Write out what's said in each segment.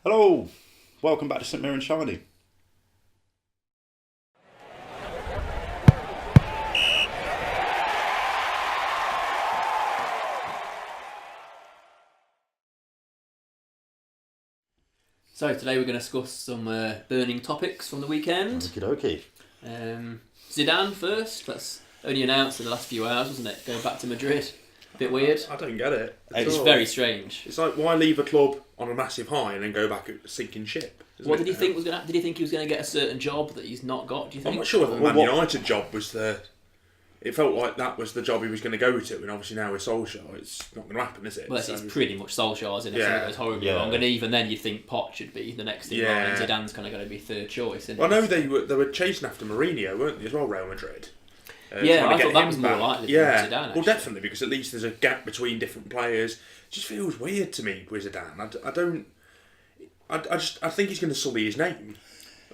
Hello, welcome back to St Mirren Shiny. So today we're going to discuss some burning topics from the weekend. Okie Zidane first. That's only announced in the last few hours, wasn't it? Going back to Madrid. Bit weird. I don't get it. It's very strange. It's like, why leave a club on a massive high and then go back at sinking ship? What did he think was going to? Did he think he was going to get a certain job that he's not got? Do you think? I'm not sure whether the Man United job was the. It felt like that was the job he was going to go to, and obviously now with Solskjaer, it's not going to happen, is it? Well, it's pretty much Solskjaer's, isn't it? If it goes horribly wrong, and even then, you'd think Poch should be the next in line. Zidane's kind of going to be third choice. Isn't I know they were chasing after Mourinho, weren't they, as well, Real Madrid? I thought that was more likely than Zidane. Actually. Well, definitely, because at least there's a gap between different players. It just feels weird to me with Zidane. I think he's going to sully his name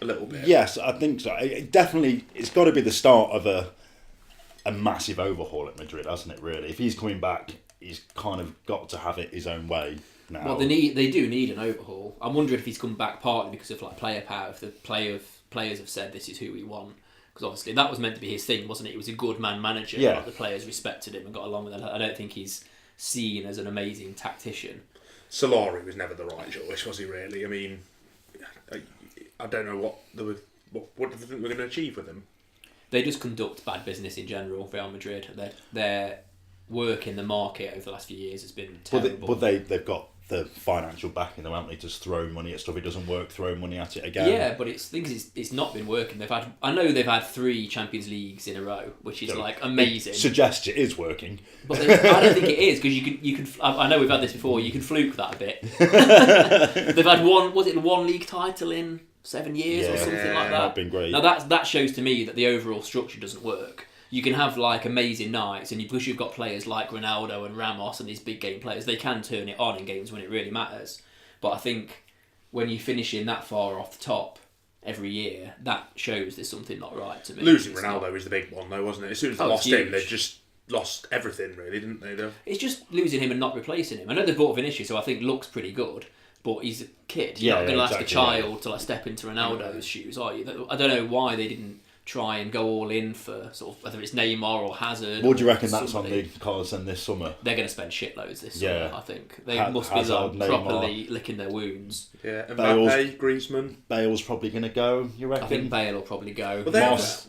a little bit. Yes, I think so. It's got to be the start of a massive overhaul at Madrid, hasn't it, really? If he's coming back, he's kind of got to have it his own way now. Well, they do need an overhaul. I'm wondering if he's come back partly because of player power, if the players have said this is who we want. Because obviously that was meant to be his thing, wasn't it? He was a good man manager. Yeah. The players respected him and got along with him. I don't think he's seen as an amazing tactician. Solari was never the right choice, was he, really? I mean, I don't know what do they think we're going to achieve with him? They just conduct bad business in general, Real Madrid. Their work in the market over the last few years has been terrible. But they've got the financial backing, though, haven't they? Just throw money at stuff. It doesn't work, throw money at it again. Yeah, but it's not been working. I know they've had 3 Champions Leagues in a row, which is amazing. It suggests it is working. But I don't think it is, because you can. I know we've had this before. You can fluke that a bit. They've had one league title in 7 years or something like that. That's been great. Now that shows to me that the overall structure doesn't work. You can have amazing nights, and because you've got players like Ronaldo and Ramos and these big game players, they can turn it on in games when it really matters. But I think when you finish in that far off the top every year, that shows there's something not right to me. Losing Ronaldo is the big one, though, wasn't it? As soon as they lost him, they just lost everything, really, didn't they? It's just losing him and not replacing him. I know they bought Vinicius, so I think looks pretty good. But he's a kid. You're not going to ask a child to step into Ronaldo's shoes, are you? I don't know why they didn't try and go all in for sort of whether it's Neymar or Hazard. What do you reckon that's on the cards then this summer? They're going to spend shitloads this summer, I think. They must Hazard, be properly licking their wounds. Yeah, Mbappe, Griezmann. Bale's probably going to go, you reckon? I think Bale will probably go.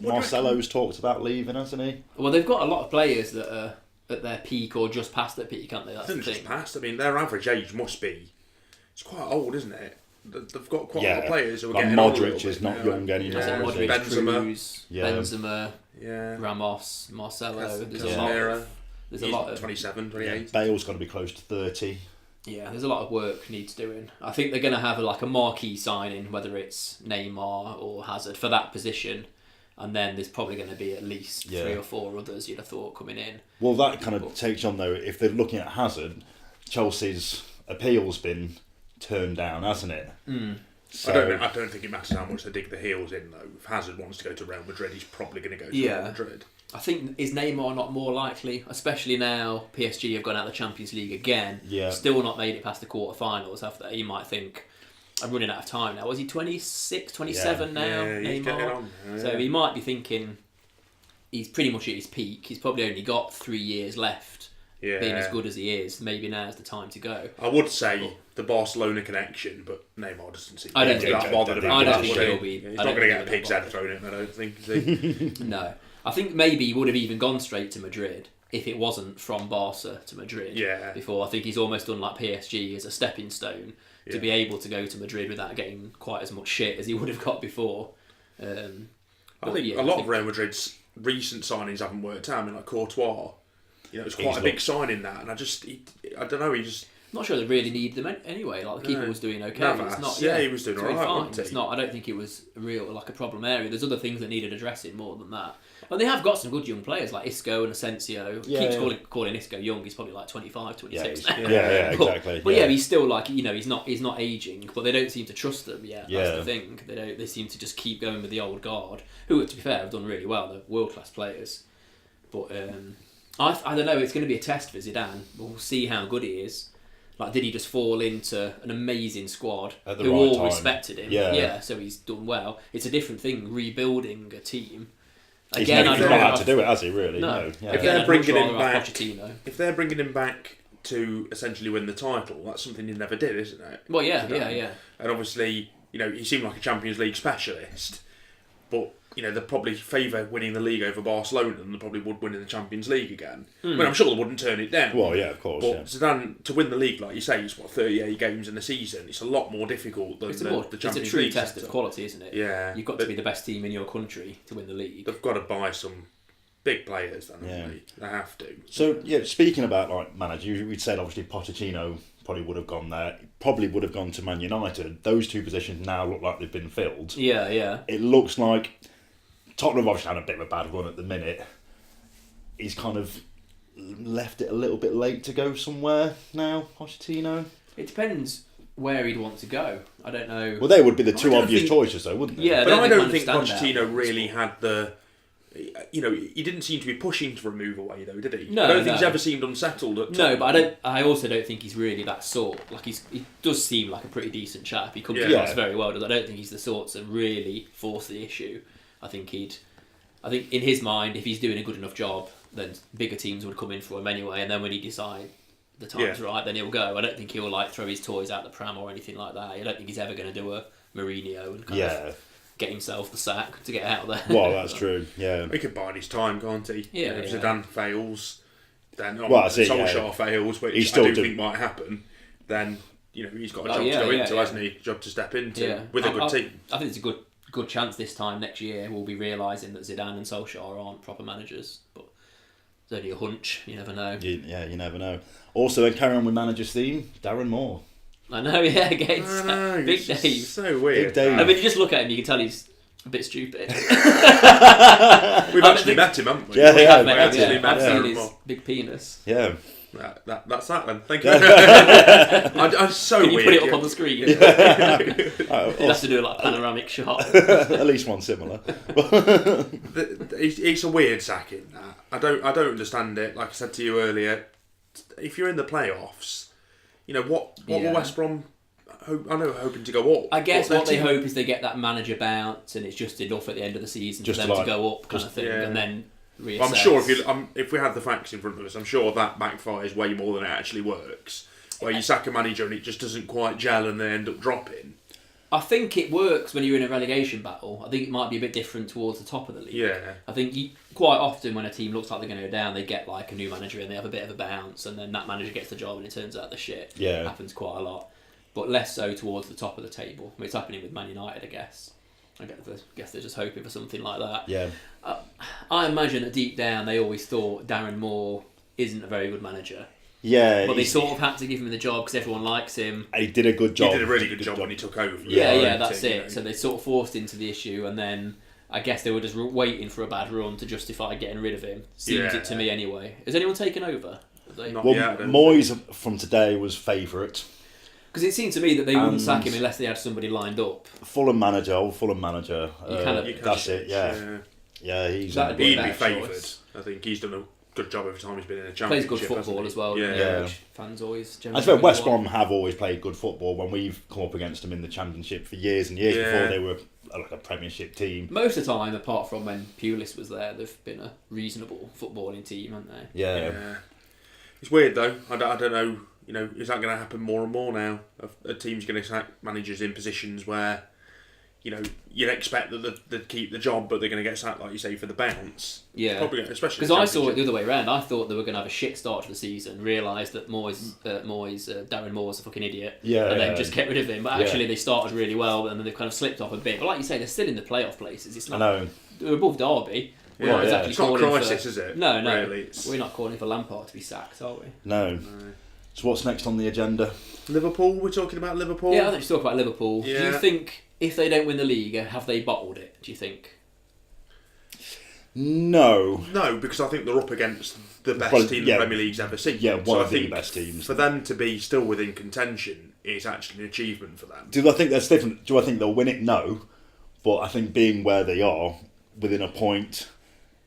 Marcelo's talked about leaving, hasn't he? Well, they've got a lot of players that are at their peak or just past their peak, aren't they? That's I think just past. I mean, their average age must be... It's quite old, isn't it? They've got quite a lot of players who are getting older. Modric is not young anymore. Modric, Benzema, Ramos, Marcelo. There's a lot of 27, 28. Yeah, Bale's got to be close to 30. Yeah, there's a lot of work needs doing. I think they're going to have a marquee signing, whether it's Neymar or Hazard, for that position. And then there's probably going to be at least 3 or 4 others you'd have thought coming in. Well, that kind of takes on, though, if they're looking at Hazard, Chelsea's appeal's been turned down, hasn't it? So, I don't think it matters how much they dig the heels in, though. If Hazard wants to go to Real Madrid, he's probably going to go to Real Madrid. I think, is Neymar not more likely, especially now PSG have gone out of the Champions League again, still not made it past the quarterfinals, have they? You might think, I'm running out of time now. Was he 26, 27 now, Neymar? So he might be thinking he's pretty much at his peak. He's probably only got 3 years left. Being as good as he is, maybe now's the time to go. I would say the Barcelona connection, but Neymar doesn't seem to be that bothered about that. He's not going to get a pig's head thrown at him, I don't think, is he? No. I think maybe he would have even gone straight to Madrid if it wasn't from Barca to Madrid before. I think he's almost done like PSG as a stepping stone to be able to go to Madrid without getting quite as much shit as he would have got before. I think a lot of Real Madrid's recent signings haven't worked out. I mean, like Courtois. It's quite a big sign in that, and I don't know. Not sure they really need them anyway. The keeper was doing okay. Navas, it's not, he was doing alright, wasn't he? It's not. I don't think it was a problem area. There's other things that needed addressing more than that. But they have got some good young players like Isco and Asensio. Keeps calling Isco young. He's probably 25, 26 now. Exactly. But he's still he's not aging. But they don't seem to trust them yet. That's the thing. They seem to just keep going with the old guard, who, to be fair, have done really well. They're world class players. But I don't know. It's going to be a test for Zidane. We'll see how good he is. Like, did he just fall into an amazing squad At the who right all time. respected him? Yeah. So he's done well. It's a different thing rebuilding a team. He's Again, not had to do it, has he? Really? No. Yeah. If they're bringing him back, Pochettino. if they're bringing him back to essentially win the title, that's something he never did, isn't it? Well, yeah. And obviously, he seemed like a Champions League specialist, but they'd probably favour winning the league over Barcelona than they probably would winning the Champions League again. I mean, I'm sure they wouldn't turn it down. Well, yeah, of course. But Yeah. Zidane, to win the league, like you say, it's 38 games in a season. It's a lot more difficult than the Champions League. It's a true test setup. of quality, isn't it? Yeah. You've got to be the best team in your country to win the league. They've got to buy some big players, then, haven't Yeah. they? They have to. So, yeah, speaking about like manager, we'd said obviously Pochettino probably would have gone there. Probably would have gone to Man United. Those two positions now look like they've been filled. Yeah. It looks like Tottenham obviously had a bit of a bad run at the minute. He's kind of left it a little bit late to go somewhere now, Pochettino. It depends where he'd want to go. I don't know. Well, they would be the two don't obvious think- choices, though, wouldn't they? Yeah, But I don't think man of standout. Pochettino really had the... he didn't seem to be pushing for a move away, though, did he? No, I don't think no. he's ever seemed unsettled at No, Tottenham. but I also don't think he's really that sort. Like he does seem like a pretty decent chap. He comes Yeah. across very well. I don't think he's the sort to really force the issue. I think in his mind, if he's doing a good enough job, then bigger teams would come in for him anyway. And then when he decides the time's right, then he'll go. I don't think he'll like throw his toys out the pram or anything like that. I don't think he's ever going to do a Mourinho and kind of get himself the sack to get out there. Well, that's true. Yeah. He could bide his time, can't he? Yeah, If yeah. Zidane fails, then that's it, Solskjaer fails, which He's I still do doing- think might happen, then he's got a Oh, job yeah, to go yeah, into, yeah. hasn't he? Job to step into Yeah. with a good team. I think it's a good chance this time next year we'll be realising that Zidane and Solskjaer aren't proper managers, but it's only a hunch. You never know. You never know. Also, then carry on with manager's theme, Darren Moore. I know, yeah, against I know, Big it's just Dave. so weird. Big Dave. I mean, you just look at him, you can tell he's a bit stupid. We've I actually think- met him, haven't we? Yeah, We yeah, have met him, actually yeah. met I've seen Darren his Moore. big penis. Yeah. That's that then. Thank you. I'm so Can you weird. put it up yeah. on the screen? You'd Oh, have to do like a panoramic shot. at least one similar. It's a weird sacking. That I don't understand it. Like I said to you earlier, if you're in the playoffs, what Yeah. will West Brom? Hoping to go up. I guess But what they their team- hope is they get that manager bounce and it's just enough at the end of the season Just for them like- to go up kind of thing, yeah. and then reassess. Well, I'm sure if we had the facts in front of us, I'm sure that backfires way more than it actually works. Where you sack a manager and it just doesn't quite gel and they end up dropping. I think it works when you're in a relegation battle. I think it might be a bit different towards the top of the league. Yeah. I think quite often when a team looks like they're going to go down, they get like a new manager and they have a bit of a bounce, and then that manager gets the job and it turns out the shit. Yeah. It happens quite a lot, but less so towards the top of the table. I mean, it's happening with Man United, I guess. I guess they're just hoping for something like that. Yeah. I imagine that deep down they always thought Darren Moore isn't a very good manager. Yeah. But they sort of had to give him the job because everyone likes him. He did a good job. He did a really good job when he took over. Yeah, that's it. So they sort of forced into the issue, and then I guess they were just waiting for a bad run to justify getting rid of him. Seems it to me anyway. Has anyone taken over? Not Well, yet, I don't Moyes from today was favourite. Because it seemed to me that they wouldn't And- sack him unless they had somebody lined up. Fulham manager. You That's can- it. Yeah. Yeah. He's. That'd be He'd a be bad favoured. choice. I think he's done a good job every time he's been in a Plays championship. good hasn't football he? as well. Yeah. Yeah. Which fans always. I generally swear really West want. Brom have always played good football when we've come up against them in the Championship for years and years Yeah. before they were like a Premiership team. Most of the time, apart from when Pulis was there, they've been a reasonable footballing team, haven't they? Yeah. Yeah. It's weird though. I don't know. Is that going to happen more and more now? A team's going to sack managers in positions where, you'd expect that they'd keep the job, but they're going to get sacked, like you say, for the bounce. Yeah. Probably, especially Because the I saw it Championship. the other way around. I thought they were going to have a shit start to the season, realised that Darren Moore's a fucking idiot, Yeah, and then yeah. just get rid of him. But Yeah. actually, they started really well, and then they've kind of slipped off a bit. But like you say, they're still in the playoff places. It's I not. know. They're above Derby. We're Yeah, not yeah. exactly It's not a calling crisis, for, is it? No, Really, it's- we're not calling for Lampard to be sacked, are we? No. So what's next on the agenda? Liverpool. We're talking about Liverpool. Yeah, I think we should talk about Liverpool. Do you Yeah. think if they don't win the league, have they bottled it? Do you think? No. No, because I think they're up against the best Well, team yeah. the Premier League's ever seen. Yeah, one so of I the think best teams. For them to be still within contention is actually an achievement for them. Do I think that's different? Do I think they'll win it? No. But I think being where they are, within a point,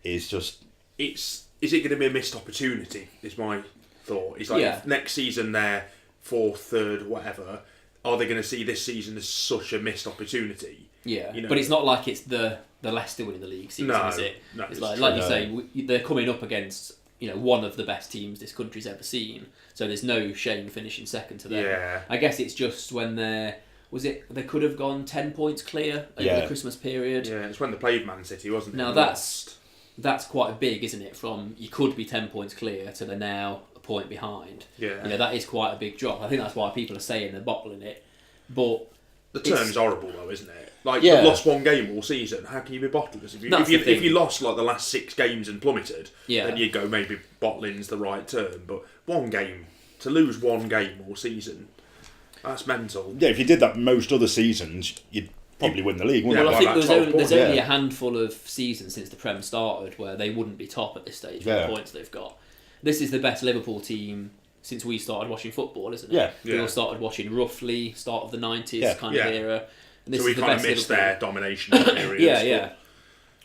is just... Is it going to be a missed opportunity? Is my thought. It's like Yeah. if next season they're 4th, 3rd, whatever, are they going to see this season as such a missed opportunity? Yeah, you know? But it's not like it's the Leicester winning the league season, is it? No, it's like you say, they're coming up against one of the best teams this country's ever seen. So there's no shame finishing second to them. Yeah. I guess it's just when they could have gone 10 points clear over the Christmas period. Yeah, it's when they played Man City, wasn't it? Now that's quite big, isn't it? From you could be 10 points clear to they're now a point behind. Yeah. That is quite a big drop. I think that's why people are saying they're bottling it. But the term's horrible though, isn't it? Like, you've lost one game all season. How can you be bottlers? If you lost like the last 6 games and plummeted, then you'd go maybe bottling's the right term. But one game, to lose one game all season, that's mental. Yeah, if you did that most other seasons, you'd probably win the league, wouldn't Well, you? I think there's only a handful of seasons since the Prem started where they wouldn't be top at this stage with the points they've got. This is the best Liverpool team since we started watching football, isn't it? Yeah. We all started watching roughly start of the 90s kind of era. And this so we is the kind best of missed Liverpool. their domination period. Yeah.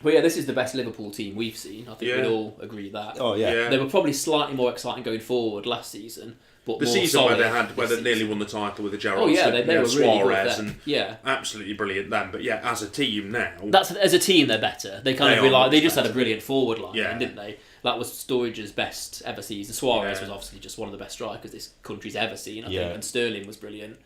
But yeah, this is the best Liverpool team we've seen. I think we'd all agree that. Oh yeah. They were probably slightly more exciting going forward last season, but the more season solid where they nearly won the title with the Gerrard. Oh yeah, they were really Suarez good and then. absolutely brilliant then. But yeah, as a team now, as a team they're better. They just had a brilliant forward line, didn't they? That was Sturridge's best ever season. Suarez was obviously just one of the best strikers this country's ever seen, I think, and Sterling was brilliant.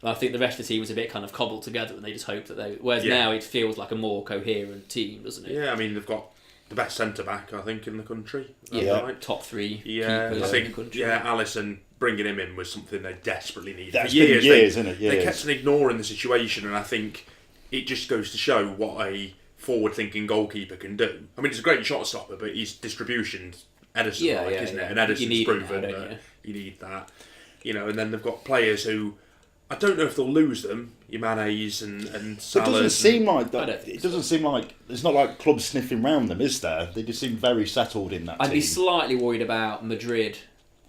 But I think the rest of the team was a bit kind of cobbled together, and they just hoped that they. Whereas now it feels like a more coherent team, doesn't it? Yeah, I mean they've got the best centre back I think in the country. Right? Top 3 keepers in the country. Yeah, Alisson, bringing him in was something they desperately needed. That's for years, isn't it? They kept on ignoring the situation, and I think it just goes to show what a forward-thinking goalkeeper can do. I mean, he's a great shot stopper, but his distribution's Edison-like, isn't it? And Edison's proven that you need that. And then they've got players who I don't know if they'll lose them. Your Manes and Salahs. It doesn't seem like that. It doesn't seem like there's not like clubs sniffing round them, is there? They just seem very settled in that. I'd team. be slightly worried about Madrid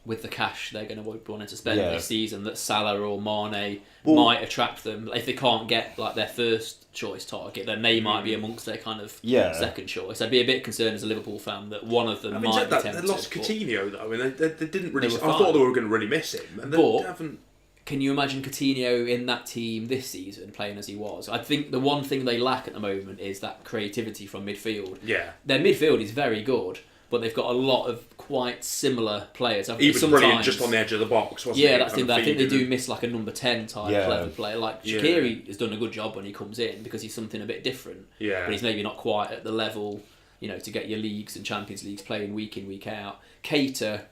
with the cash they're going to be wanting to spend this season. That Salah or Mane might attract them if they can't get like their first choice target. Then they might be amongst their kind of second choice. I'd be a bit concerned as a Liverpool fan that one of them might be tempted. They lost Coutinho though, and they didn't really. I thought they were going to really miss him, and they haven't. Can you imagine Coutinho in that team this season playing as he was? I think the one thing they lack at the moment is that creativity from midfield. Yeah. Their midfield is very good, but they've got a lot of quite similar players. He was brilliant just on the edge of the box, wasn't he? Yeah, that's the thing. I think they do miss like a number 10 type clever player. Like Shaqiri has done a good job when he comes in because he's something a bit different. Yeah. But he's maybe not quite at the level, to get your leagues and Champions Leagues playing week in, week out. Keita,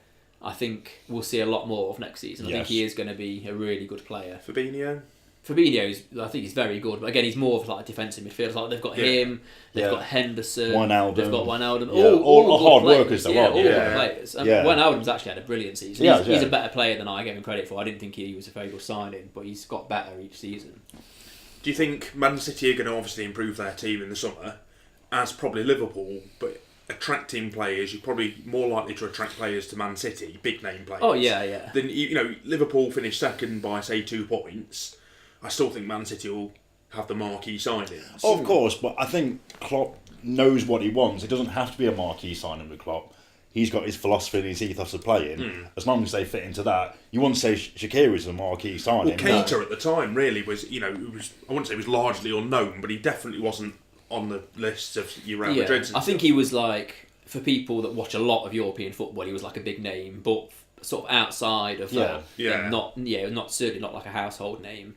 I think we'll see a lot more of next season. I think he is going to be a really good player. Fabinho, I think he's very good, but again, he's more of like a defensive midfielder. Like they've got him, they've got Henderson, Wijnaldum. They've got Wijnaldum. Yeah. All hard players. workers, though, all good players. Wijnaldum's actually had a brilliant season. He's a better player than I gave him credit for. I didn't think he was a very good signing, but he's got better each season. Do you think Man City are going to obviously improve their team in the summer, as probably Liverpool, but attracting players, you're probably more likely to attract players to Man City, big name players. Oh yeah. Then Liverpool finished second by say 2 points. I still think Man City will have the marquee signings. Of course, but I think Klopp knows what he wants. It doesn't have to be a marquee signing with Klopp. He's got his philosophy and his ethos of playing. As long as they fit into that, you wouldn't say Shaqiri's a marquee signing. Well, Keita at the time really was, I wouldn't say he was largely unknown, but he definitely wasn't on the list of your Real Madrid. I think he was like, for people that watch a lot of European football, he was like a big name, but sort of outside of that, certainly not like a household name.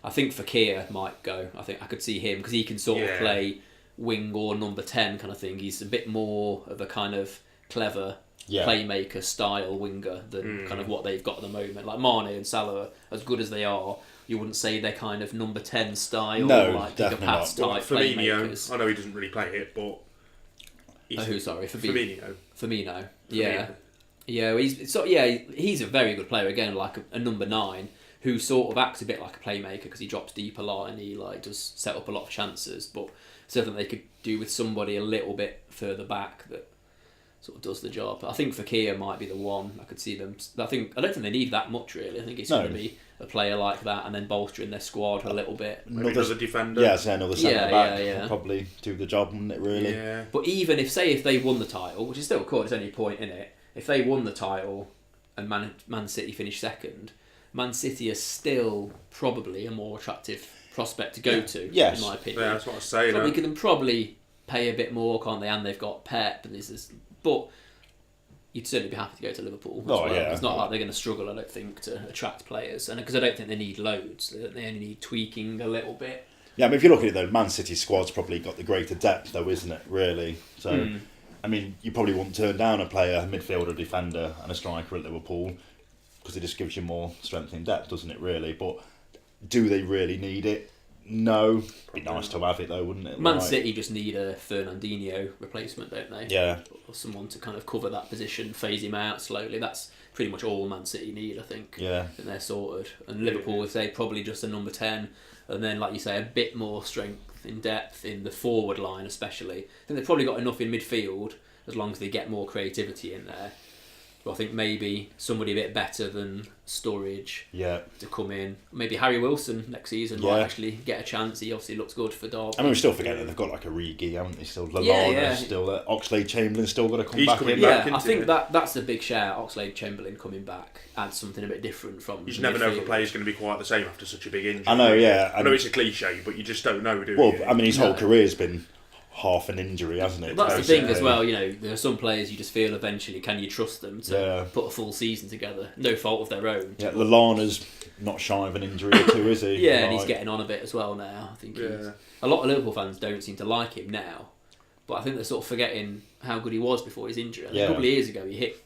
I think Fekir might go. I think I could see him because he can sort of play wing or number 10 kind of thing. He's a bit more of a kind of clever playmaker style winger than kind of what they've got at the moment. Like Mane and Salah, as good as they are, you wouldn't say they're kind of number 10 style, like bigger pass type playmakers. I know he doesn't really play it, but Firmino. Yeah, he's a very good player again, like a number 9 who sort of acts a bit like a playmaker because he drops deep a lot and he like does set up a lot of chances, but something they could do with somebody a little bit further back that sort of does the job. I think Fekir might be the one. I could see them. I don't think they need that much really. I think it's going to be a player like that and then bolstering their squad a little bit. Maybe another defender. Yeah, say another centre back. Will probably do the job, wouldn't it? Really. Yeah. But even if they won the title, which is still cool, there's only a point in it. If they won the title and Man City finished second, Man City are still probably a more attractive prospect to go to, Yes. in my opinion. Yeah, that's what I was saying. Probably can probably pay a bit more, can't they? And they've got Pep, and but you'd certainly be happy to go to Liverpool as well. Yeah. It's not like they're going to struggle, I don't think, to attract players, and because I don't think they need loads, they only need tweaking a little bit. Yeah, I mean, if you look at it though, Man City's squad's probably got the greater depth though, isn't it? Really. So, I mean, you probably wouldn't turn down a player, a midfielder, defender, and a striker at Liverpool because it just gives you more strength in depth, doesn't it? Really, but do they really need it? No. It'd be nice to have it though, wouldn't it? Man City just need a Fernandinho replacement, don't they? Yeah. Or someone to kind of cover that position, phase him out slowly. That's pretty much all Man City need, I think. Yeah. And they're sorted. And Liverpool, if they probably just a number 10, and then, like you say, a bit more strength in depth in the forward line, especially. I think they've probably got enough in midfield as long as they get more creativity in there. But I think maybe somebody a bit better than Sturridge to come in. Maybe Harry Wilson next season might actually get a chance. He obviously looks good for Derby. I mean, we're still forgetting they've got like a Origi, haven't they? Still Lallana, still there. Oxlade-Chamberlain's still got to come back in. Yeah, I think that's a big shout. Oxlade-Chamberlain coming back adds something a bit different from. You just never know if a player's going to be quite the same after such a big injury. I know, yeah. I know it's a cliche, but you just don't know, do you? Well, I mean, his whole career's been half an injury, hasn't it? Well, that's the thing as well, you know, there are some players you just feel eventually, can you trust them to put a full season together? No fault of their own. Yeah, Lallana's not shy of an injury or two, is he? And he's getting on a bit as well now. I think a lot of Liverpool fans don't seem to like him now, but I think they're sort of forgetting how good he was before his injury. A couple of years ago, he hit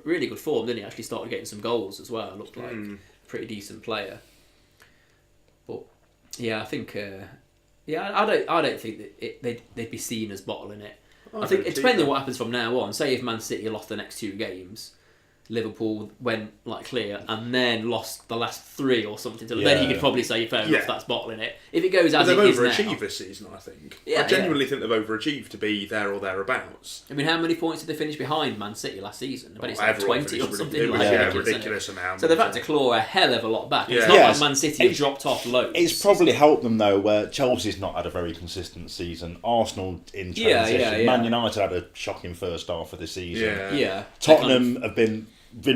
really good form, didn't he? Actually started getting some goals as well. Looked like a pretty decent player. But yeah, I think. I don't think that they'd be seen as bottling it. I think it depends on what happens from now on. Say if Man City lost the next 2 games, Liverpool went like clear and then lost the last 3 or something. Then you could probably say fair enough, that's bottling it. If it goes as it is now, they've overachieved this season, I think. I genuinely think they've overachieved to be there or thereabouts. I mean, how many points did they finish behind Man City last season? I bet it's like 20 or something like that. Ridiculous amount. So they've had to claw a hell of a lot back. It's not like Man City have dropped off loads. It's probably helped them though, where Chelsea's not had a very consistent season. Arsenal in transition. Man United had a shocking first half of the season. Tottenham have been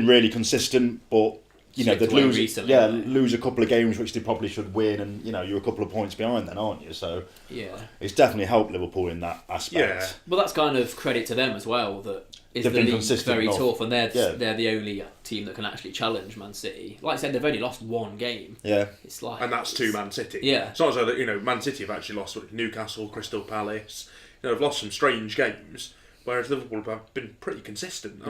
really consistent, but you know they'd lose a couple of games which they probably should win, and you know you're a couple of points behind then, aren't you? So it's definitely helped Liverpool in that aspect. But that's kind of credit to them as well, that is the league's very tough, and they're the only team that can actually challenge Man City. Like I said, they've only lost 1 game. It's like, and that's to Man City. It's not as though that Man City have actually lost Newcastle, Crystal Palace. They've lost some strange games. Whereas Liverpool have been pretty consistent.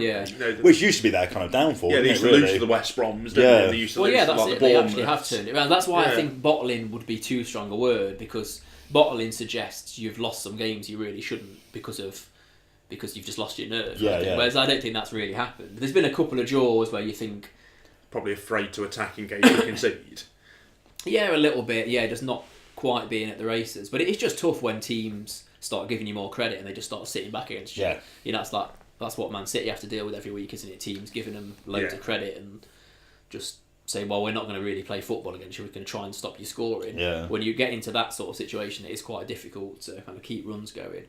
Which used to be their kind of downfall. They used to lose to the West Broms, didn't they? They used to lose to that's the it. They actually have turned it around. That's why I think bottling would be too strong a word, because bottling suggests you've lost some games you really shouldn't because you've just lost your nerve. Whereas I don't think that's really happened. There's been a couple of draws where you think probably afraid to attack in games you concede. Yeah, a little bit. Yeah, just not quite being at the races. But it's just tough when teams start giving you more credit and they just start sitting back against you. You know, that's what Man City have to deal with every week, isn't it? Teams giving them loads of credit and just saying, well, we're not going to really play football against you, we're going to try and stop you scoring. When you get into that sort of situation, it is quite difficult to kind of keep runs going.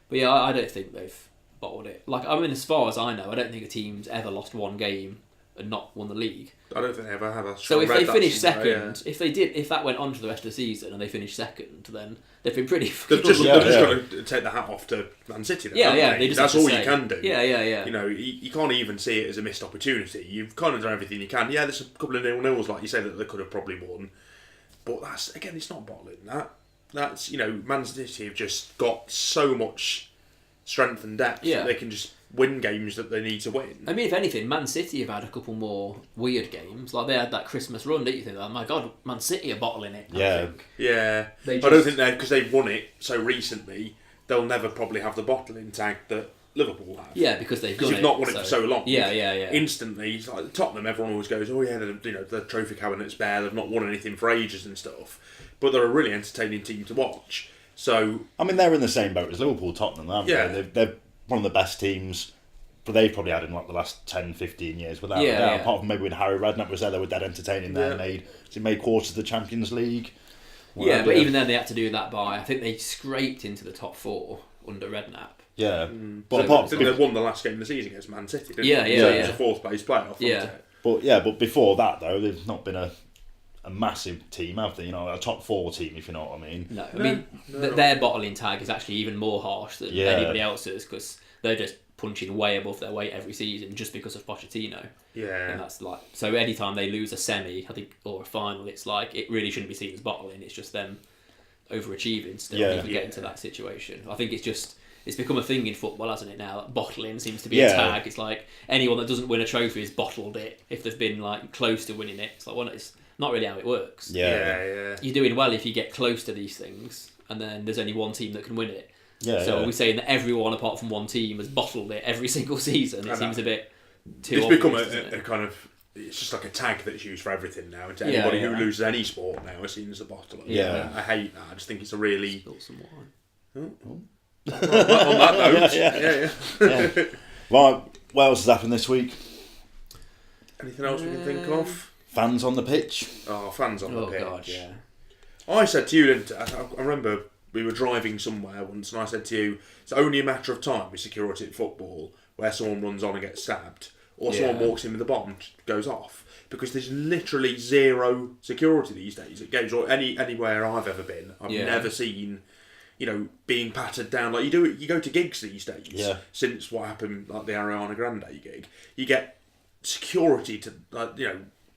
But yeah, I don't think they've bottled it. Like, I mean, as far as I know, I don't think a team's ever lost 1 game and not won the league. I don't think they ever have. So if they finish second, if that went on to the rest of the season and they finished second, then they've been pretty. They've just got to take the hat off to Man City. Then, that's all you can do. Yeah. You know, you can't even see it as a missed opportunity. You've kind of done everything you can. Yeah, there's a couple of 0-0s, like you say, that they could have probably won, but that's, again, it's not bottling that. That's, you know, Man City have just got so much strength and depth that they can just win games that they need to win. I mean, if anything, Man City have had a couple more weird games. Like, they had that Christmas run, didn't you think? Oh my God, Man City are bottling it. I don't think because they've won it so recently, they'll never probably have the bottling tag that Liverpool have. Yeah, because they've not won it for so long. Yeah. Instantly, it's like Tottenham, everyone always goes, oh yeah, the trophy cabinet's bare, they've not won anything for ages and stuff. But they're a really entertaining team to watch. So I mean, they're in the same boat as Liverpool, Tottenham, aren't they? They're one of the best teams, but they've probably had in like the last 10, 15 years without a doubt. Apart from maybe when Harry Redknapp was there, they were dead entertaining there. Made quarters of the Champions League. But even then they had to do that by, I think they scraped into the top 4 under Redknapp. But apart from they won the last game of the season against Man City, didn't they? It was a 4th place playoff. But before that though, they've not been a massive team, have they? A top 4 team, if you know what I mean. No, I mean their bottling tag is actually even more harsh than anybody else's, because they're just punching way above their weight every season just because of Pochettino. Yeah. And that's like, so anytime they lose a semi, I think, or a final, it's like it really shouldn't be seen as bottling. It's just them overachieving still, even getting to that situation. I think it's become a thing in football, hasn't it? Now bottling seems to be a tag. It's like anyone that doesn't win a trophy has bottled it if they've been like close to winning it. It's like, well, it's not really how it works. Yeah. You're doing well if you get close to these things, and then there's only one team that can win it. So are we saying that everyone apart from one team has bottled it every single season? It seems a bit too It's obvious, become a kind of, it's just like a tag that's used for everything now. And to anybody who loses any sport now is seen as a bottler. Yeah. I hate that. I just think it's a really... Spill some wine. On that note, yeah. Right, what else has happened this week? Anything else we can think of? Fans on the pitch. Oh, fans on the pitch. Oh, God, yeah. I said to you, didn't I remember we were driving somewhere once and I said to you, it's only a matter of time with security at football where someone runs on and gets stabbed, or someone walks in with a bomb and goes off, because there's literally zero security these days at games, or anywhere I've ever been. I've never seen, being pattered down like you go to gigs these days. Since what happened, like the Ariana Grande gig, you get security to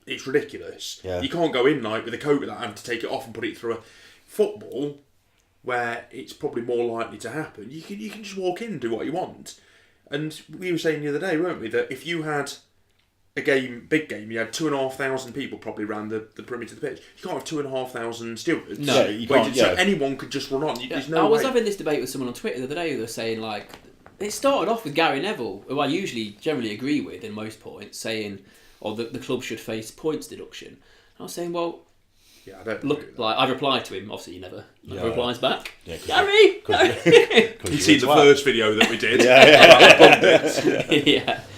it's ridiculous. You can't go in with a coat like that and to take it off and put it through a football where it's probably more likely to happen. You can just walk in and do what you want. And we were saying the other day, weren't we, that if you had a big game, you had 2,500 people probably around the perimeter of the pitch. You can't have 2,500 stewards. No, you can't. So anyone could just run on. There's no I was way. having this debate with someone on Twitter the other day who was saying, like, it started off with Gary Neville, who I generally agree with in most points, saying, the club should face points deduction. And I was saying, well, I don't I replied to him. Obviously, he never replies back. Yeah, Gary! You've seen the first video that we did.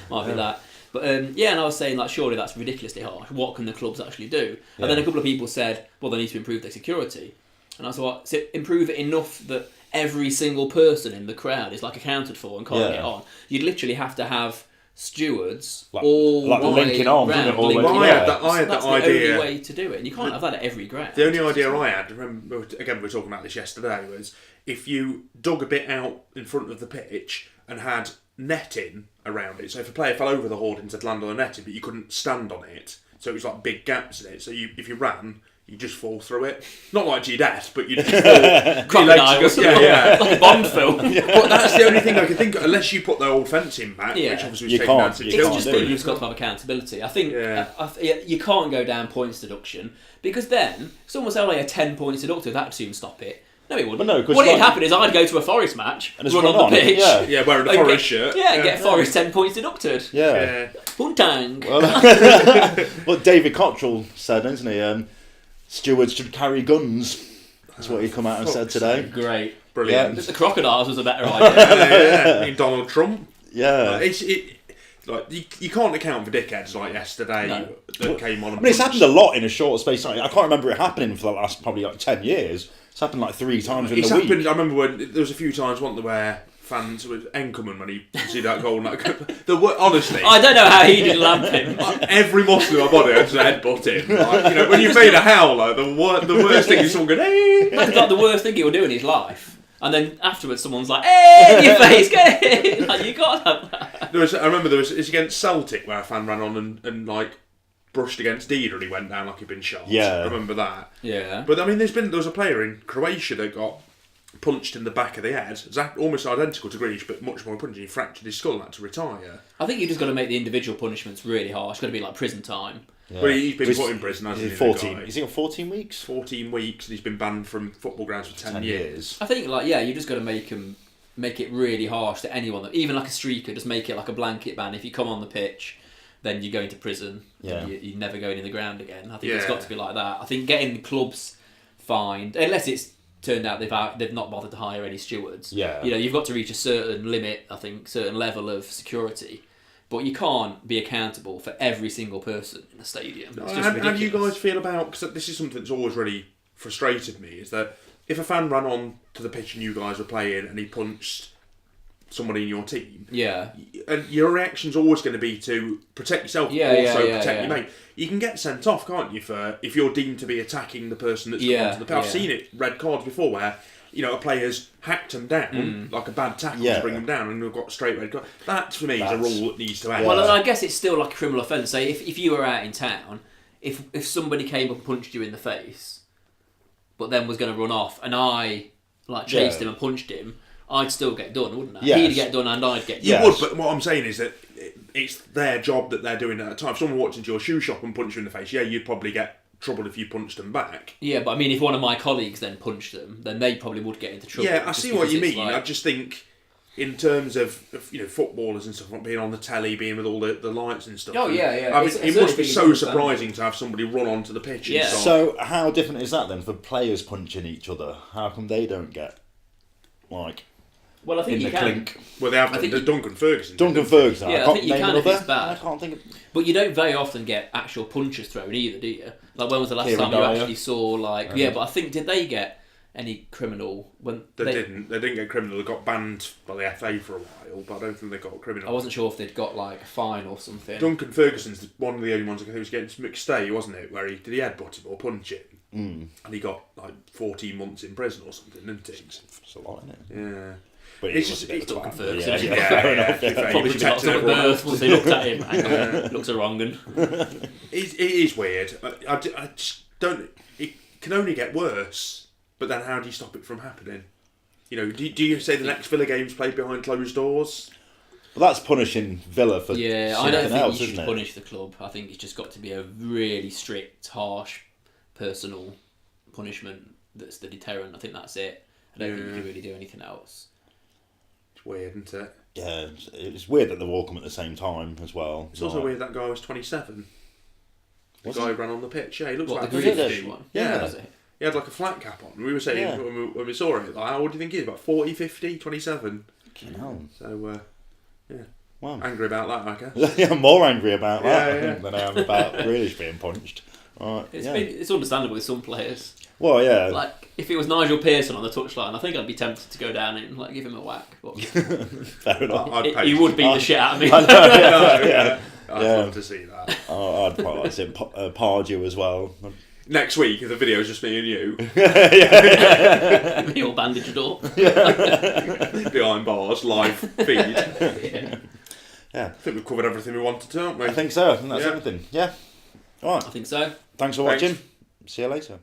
Might be that. But and I was saying, like, surely that's ridiculously harsh. What can the clubs actually do? And then a couple of people said, well, they need to improve their security. And I thought, so improve it enough that every single person in the crowd is like accounted for and can't get on. You'd literally have to have stewards all linking on, round, I had that the idea. only way to do it, and you can't have that at every ground. The only idea I had, remember, again we were talking about this yesterday, was if you dug a bit out in front of the pitch and had netting around it. So if a player fell over the hoardings, it'd land on the netting, but you couldn't stand on it. So it was like big gaps in it. So if you ran, you just fall through it. Not like G-Death, but you'd just fall. Crocodiles. Like a Bond film. But that's the only thing I can think of, unless you put the old fencing back, which obviously was taken down to children. It's just that you've got to have accountability. I think you can't go down points deduction, because then it's almost like a 10 points deducted. That would soon stop it. No, it wouldn't. No, what would happen is I'd go to a Forest match, run on the pitch, wearing a Forest shirt, get Forest 10 points deducted. Puntang. Well, David Cottrell said, isn't he? Stewards should carry guns. That's what he come out and said today. Great, brilliant. The crocodiles was a better idea. I mean, Donald Trump. Yeah. You can't account for dickheads like yesterday that came on. It's happened a lot in a short space of time. I can't remember it happening for the last probably 10 years. It's happened like 3 times in the week. I remember when there was a few times, wasn't there, where fans with Enkelman when he see that goal. Honestly, I don't know how he didn't lamp him. Every muscle in my body had to headbutt him. When you made a howler, the worst thing is someone going, hey! That's like the worst thing he'll do in his life. And then afterwards, someone's like, "Hey, in your face, get it!" Like, you can't have that. I remember it's against Celtic where a fan ran on and like brushed against Dida and he went down like he'd been shot. Yeah, I remember that. Yeah, but I mean, there was a player in Croatia that got punched in the back of the head, almost identical to Grealish, but much more punching. He fractured his skull and had to retire. I think you just got to make the individual punishments really harsh. It's got to be like prison time. Yeah. But he's been put in prison, hasn't he? 14. Is he on 14 weeks? 14 weeks, and he's been banned from football grounds for 10 years. I think, you just got to make it really harsh to anyone. Even like a streaker, just make it like a blanket ban. If you come on the pitch, then you're going to prison. Yeah. You're never going in the ground again. I think it's got to be like that. I think getting the clubs fined, unless it's turned out they've not bothered to hire any stewards. Yeah. You've got to reach a certain limit, I think, certain level of security. But you can't be accountable for every single person in a stadium. It's just ridiculous. How do you guys feel about... Because this is something that's always really frustrated me, is that if a fan ran on to the pitch and you guys were playing and he punched somebody in your team, yeah, and your reaction's always going to be to protect yourself, protect your mate. You can get sent off, can't you, for if you're deemed to be attacking the person that's come onto the pitch. I've seen it, red cards before, where a player's hacked them down like a bad tackle to bring them down, and we've got straight red card. That for me is a rule that needs to end. Well, I guess it's still like a criminal offence. Say if you were out in town, if somebody came up and punched you in the face, but then was going to run off, and I chased him and punched him, I'd still get done, wouldn't I? Yes. He'd get done and I'd get done. You would, but what I'm saying is that it's their job that they're doing at the time. If someone walked into your shoe shop and punched you in the face, you'd probably get trouble if you punched them back. Yeah, but I mean, if one of my colleagues then punched them, then they probably would get into trouble. Yeah, I see what you mean. I just think, in terms of footballers and stuff, not being on the telly, being with all the lights and stuff. Oh yeah. I mean, it must be so surprising to have somebody run onto the pitch. Yeah. So how different is that then for players punching each other? How come they don't get Well, I think in you the can. clink? Well, they have Duncan Ferguson. Duncan Ferguson. Yeah, I think you can if it's bad. I can't think of... But you don't very often get actual punches thrown either, do you? Like, when was the last time you actually saw, but I think, did they get any criminal... They didn't get criminal. They got banned by the FA for a while, but I don't think they got criminal. I wasn't sure if they'd got, a fine or something. Duncan Ferguson's one of the only ones who was getting McStay, wasn't it? Where did he headbutt him or punch him? And he got, 14 months in prison or something, didn't he? It's a lot, isn't it? Yeah. But it's just Duncan Ferguson. Fair enough. Probably should be locked up at birth once they looked at him. It looks a wrong un. It is weird. I just don't... It can only get worse, but then how do you stop it from happening? Do you say the next Villa game's played behind closed doors? Well, that's punishing Villa for I don't think else, you should isn't it? punish the club. I think it's just got to be a really strict, harsh, personal punishment that's the deterrent. I think that's it. I don't think you can really do anything else. It's weird, isn't it? Yeah, it's weird that they've all come at the same time as well. It's also weird that guy was 27. The guy who ran on the pitch. Yeah, he looks like the a Grealish one. Yeah. Was it? He had a flat cap on. We were saying when we saw it, how old do you think he is? About 40, 50, 27? So, wow. Angry about that, I guess. Yeah, I'm more angry about that than I am about Grealish being punched. Right, It's understandable with some players. Well, yeah. If it was Nigel Pearson on the touchline, I think I'd be tempted to go down and give him a whack. But fair enough. He would beat the shit out of me. I know, I'd love to see that. I'd quite like to see Pardew as well. Next week, if the video's just me and you. Me all bandaged up. Behind bars, live feed. Yeah. I think we've covered everything we wanted to, haven't we? I think so. I think that's everything. Yeah. All right. I think so. Thanks for watching. See you later.